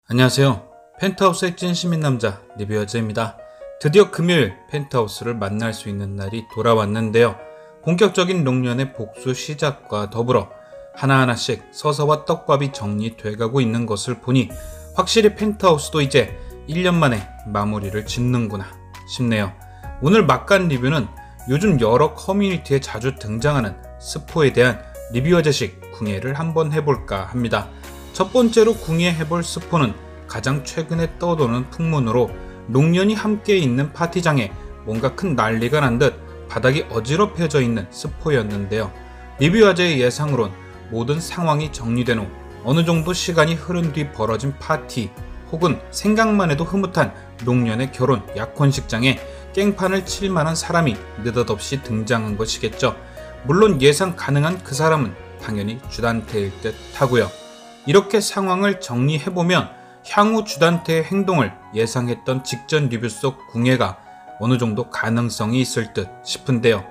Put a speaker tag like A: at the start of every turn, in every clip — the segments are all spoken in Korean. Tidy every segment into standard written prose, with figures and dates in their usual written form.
A: 안녕하세요. 펜트하우스의 찐 시민남자 리뷰어즈입니다. 드디어 금요일 펜트하우스를 만날 수 있는 날이 돌아왔는데요. 본격적인 롱년의 복수 시작과 더불어 하나하나씩 서서와 떡밥이 정리돼가고 있는 것을 보니 확실히 펜트하우스도 이제 1년 만에 마무리를 짓는구나 싶네요. 오늘 막간 리뷰는 요즘 여러 커뮤니티에 자주 등장하는 스포에 대한 리뷰어제식 궁예를 한번 해볼까 합니다. 첫 번째로 궁예해볼 스포는 가장 최근에 떠도는 풍문으로 롱년이 함께 있는 파티장에 뭔가 큰 난리가 난 듯 바닥이 어지럽혀져 있는 스포였는데요. 리뷰어제의 예상으론 모든 상황이 정리된 후 어느 정도 시간이 흐른 뒤 벌어진 파티 혹은 생각만 해도 흐뭇한 롱년의 결혼 약혼식장에 깽판을 칠 만한 사람이 느닷없이 등장한 것이겠죠. 물론 예상 가능한 그 사람은 당연히 주단태일 듯 하고요. 이렇게 상황을 정리해보면 향후 주단태의 행동을 예상했던 직전 리뷰 속 궁예가 어느 정도 가능성이 있을 듯 싶은데요.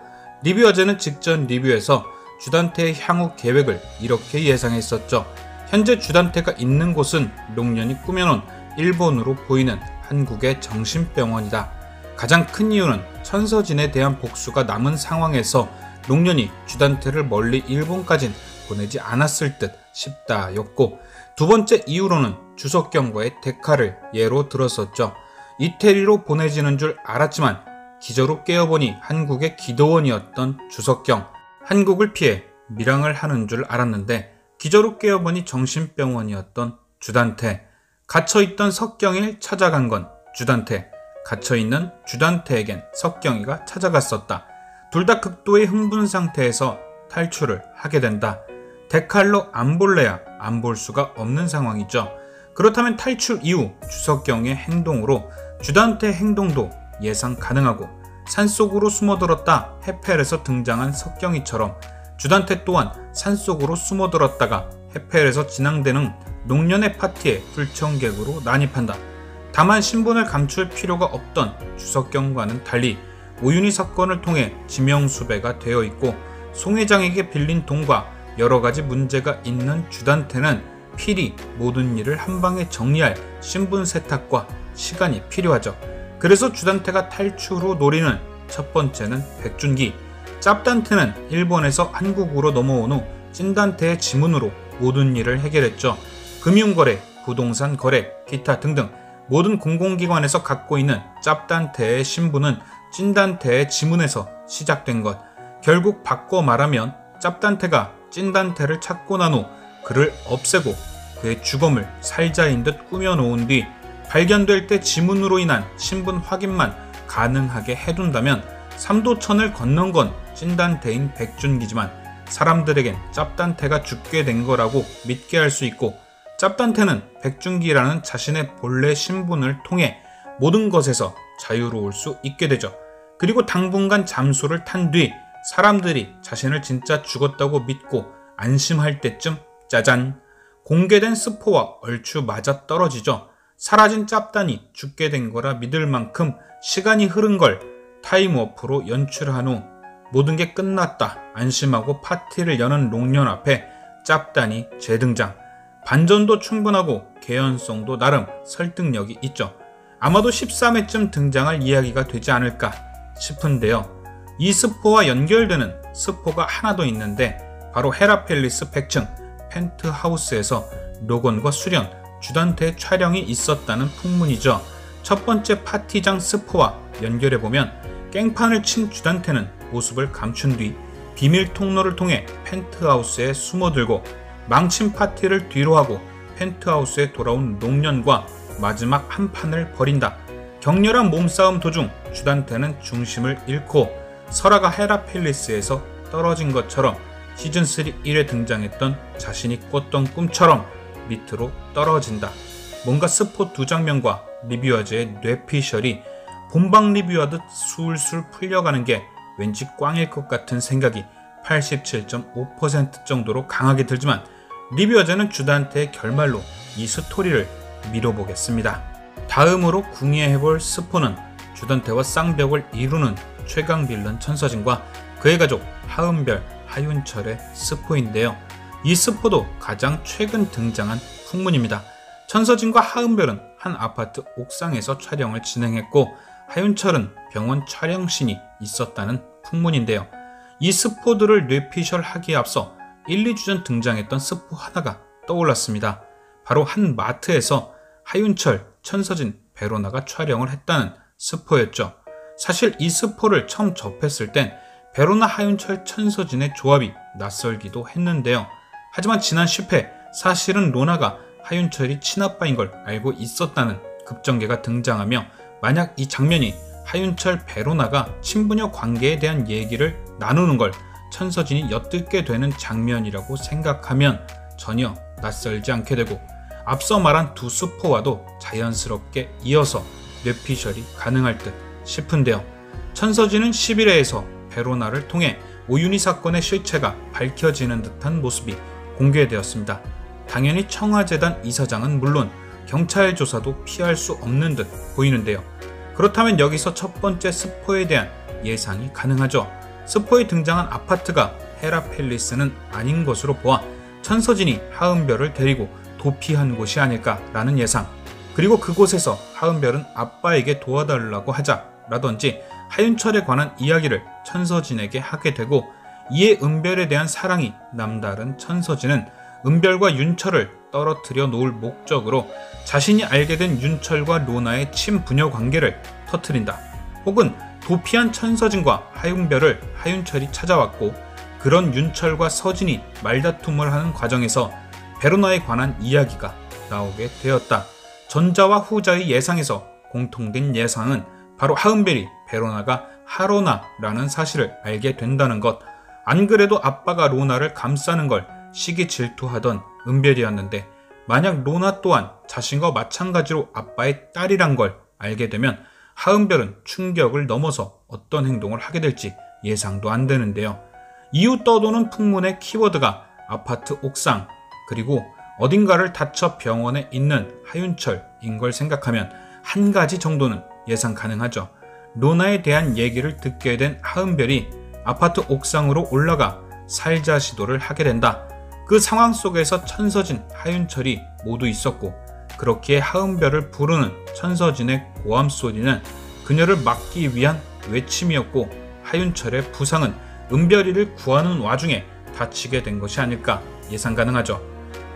A: 리뷰어제는 직전 리뷰에서 주단태의 향후 계획을 이렇게 예상했었죠. 현재 주단태가 있는 곳은 롱년이 꾸며놓은 일본으로 보이는 한국의 정신병원이다. 가장 큰 이유는 천서진에 대한 복수가 남은 상황에서 롱년이 주단태를 멀리 일본까진 보내지 않았을 듯 싶다 였고, 두 번째 이유로는 주석경과의 대카를 예로 들었었죠. 이태리로 보내지는 줄 알았지만 기저로 깨어보니 한국의 기도원이었던 주석경, 한국을 피해 밀항을 하는 줄 알았는데 기저로 깨어보니 정신병원이었던 주단태, 갇혀있던 석경이를 찾아간 건 주단태, 갇혀있는 주단태에겐 석경이가 찾아갔었다. 둘 다 극도의 흥분 상태에서 탈출을 하게 된다. 데칼로 안 볼래야 안 볼 수가 없는 상황이죠. 그렇다면 탈출 이후 주석경의 행동으로 주단태 행동도 예상 가능하고, 산속으로 숨어들었다 해펠에서 등장한 석경이처럼 주단태 또한 산속으로 숨어들었다가 해펠에서 진행되는 롱년의 파티에 불청객으로 난입한다. 다만 신분을 감출 필요가 없던 주석경과는 달리 오윤희 사건을 통해 지명수배가 되어 있고 송 회장에게 빌린 돈과 여러가지 문제가 있는 주단태는 필히 모든 일을 한방에 정리할 신분 세탁과 시간이 필요하죠. 그래서 주단태가 탈출 후 노리는 첫 번째는 백준기, 짭단태는 일본에서 한국으로 넘어온 후 찐단태의 지문으로 모든 일을 해결했죠. 금융거래, 부동산 거래, 기타 등등 모든 공공기관에서 갖고 있는 짭단태의 신분은 찐단태의 지문에서 시작된 것. 결국 바꿔 말하면 짭단태가 찐단태를 찾고 난 후 그를 없애고 그의 주검을 살자인 듯 꾸며놓은 뒤 발견될 때 지문으로 인한 신분 확인만 가능하게 해둔다면 삼도천을 건넌 건 찐단태인 백준기지만 사람들에겐 짭단태가 죽게 된 거라고 믿게 할 수 있고, 짭단태는 백준기라는 자신의 본래 신분을 통해 모든 것에서 자유로울 수 있게 되죠. 그리고 당분간 잠수를 탄 뒤 사람들이 자신을 진짜 죽었다고 믿고 안심할 때쯤 짜잔! 공개된 스포와 얼추 맞아떨어지죠. 사라진 짭단이 죽게 된 거라 믿을 만큼 시간이 흐른 걸 타임워프로 연출한 후 모든 게 끝났다 안심하고 파티를 여는 롱년 앞에 짭단이 재등장. 반전도 충분하고 개연성도 나름 설득력이 있죠. 아마도 13회쯤 등장할 이야기가 되지 않을까 싶은데요. 이 스포와 연결되는 스포가 하나 더 있는데 바로 헤라펠리스 100층 펜트하우스에서 로건과 수련, 주단태의 촬영이 있었다는 풍문이죠. 첫 번째 파티장 스포와 연결해보면 깽판을 친 주단태는 모습을 감춘 뒤 비밀 통로를 통해 펜트하우스에 숨어들고 망친 파티를 뒤로하고 펜트하우스에 돌아온 롱년과 마지막 한판을 벌인다. 격렬한 몸싸움 도중 주단태는 중심을 잃고 설아가 헤라펠리스에서 떨어진 것처럼 시즌3 1에 등장했던 자신이 꿨던 꿈처럼 밑으로 떨어진다. 뭔가 스포 두 장면과 리뷰어즈의 뇌피셜이 본방 리뷰하듯 술술 풀려가는 게 왠지 꽝일 것 같은 생각이 87.5% 정도로 강하게 들지만, 리뷰어즈는 주단태의 결말로 이 스토리를 미뤄보겠습니다. 다음으로 궁예해볼 스포는 주단태와 쌍벽을 이루는 최강 빌런 천서진과 그의 가족 하은별, 하윤철의 스포인데요. 이 스포도 가장 최근 등장한 풍문입니다. 천서진과 하은별은 한 아파트 옥상에서 촬영을 진행했고 하윤철은 병원 촬영신이 있었다는 풍문인데요. 이 스포들을 뇌피셜하기에 앞서 1, 2주 전 등장했던 스포 하나가 떠올랐습니다. 바로 한 마트에서 하윤철, 천서진, 베로나가 촬영을 했다는 스포였죠. 사실 이 스포를 처음 접했을 땐 베로나, 하윤철, 천서진의 조합이 낯설기도 했는데요. 하지만 지난 10회 사실은 로나가 하윤철이 친아빠인 걸 알고 있었다는 급전개가 등장하며 만약 이 장면이 하윤철, 베로나가 친부녀 관계에 대한 얘기를 나누는 걸 천서진이 엿듣게 되는 장면이라고 생각하면 전혀 낯설지 않게 되고 앞서 말한 두 스포와도 자연스럽게 이어서 뇌피셜이 가능할 듯 싶은데요. 천서진은 11회에서 베로나를 통해 오윤희 사건의 실체가 밝혀지는 듯한 모습이 공개되었습니다. 당연히 청와재단 이사장은 물론 경찰 조사도 피할 수 없는 듯 보이는데요. 그렇다면 여기서 첫 번째 스포에 대한 예상이 가능하죠. 스포에 등장한 아파트가 헤라팰리스는 아닌 것으로 보아 천서진이 하은별을 데리고 도피한 곳이 아닐까라는 예상, 그리고 그곳에서 하은별은 아빠에게 도와달라고 하자라든지 하윤철에 관한 이야기를 천서진에게 하게 되고 이에 은별에 대한 사랑이 남다른 천서진은 은별과 윤철을 떨어뜨려 놓을 목적으로 자신이 알게 된 윤철과 로나의 친부녀 관계를 터뜨린다. 혹은 도피한 천서진과 하윤별을 하윤철이 찾아왔고 그런 윤철과 서진이 말다툼을 하는 과정에서 베로나에 관한 이야기가 나오게 되었다. 전자와 후자의 예상에서 공통된 예상은 바로 하은별이 베로나가 하로나라는 사실을 알게 된다는 것. 안 그래도 아빠가 로나를 감싸는 걸 시기 질투하던 은별이었는데 만약 로나 또한 자신과 마찬가지로 아빠의 딸이란 걸 알게 되면 하은별은 충격을 넘어서 어떤 행동을 하게 될지 예상도 안 되는데요. 이후 떠도는 풍문의 키워드가 아파트 옥상 그리고 어딘가를 다쳐 병원에 있는 하윤철인 걸 생각하면 한 가지 정도는 예상 가능하죠. 로나에 대한 얘기를 듣게 된 하은별이 아파트 옥상으로 올라가 살자 시도를 하게 된다. 그 상황 속에서 천서진, 하윤철이 모두 있었고 그렇기에 하은별을 부르는 천서진의 고함 소리는 그녀를 막기 위한 외침이었고 하윤철의 부상은 은별이를 구하는 와중에 다치게 된 것이 아닐까 예상 가능하죠.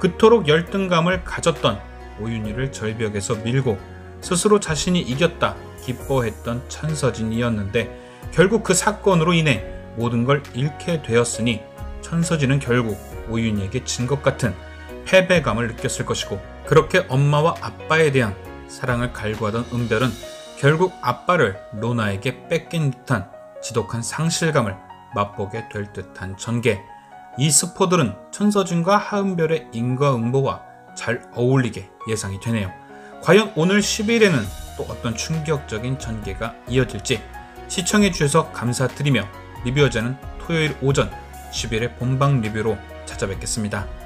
A: 그토록 열등감을 가졌던 오윤희를 절벽에서 밀고 스스로 자신이 이겼다 기뻐했던 천서진이었는데 결국 그 사건으로 인해 모든 걸 잃게 되었으니 천서진은 결국 오윤희에게 진 것 같은 패배감을 느꼈을 것이고 그렇게 엄마와 아빠에 대한 사랑을 갈구하던 은별은 결국 아빠를 로나에게 뺏긴 듯한 지독한 상실감을 맛보게 될 듯한 전개. 이 스포들은 천서진과 하은별의 인과응보와 잘 어울리게 예상이 되네요. 과연 오늘 10일에는 또 어떤 충격적인 전개가 이어질지 시청해주셔서 감사드리며 리뷰어제는 토요일 오전 10일의 본방 리뷰로 찾아뵙겠습니다.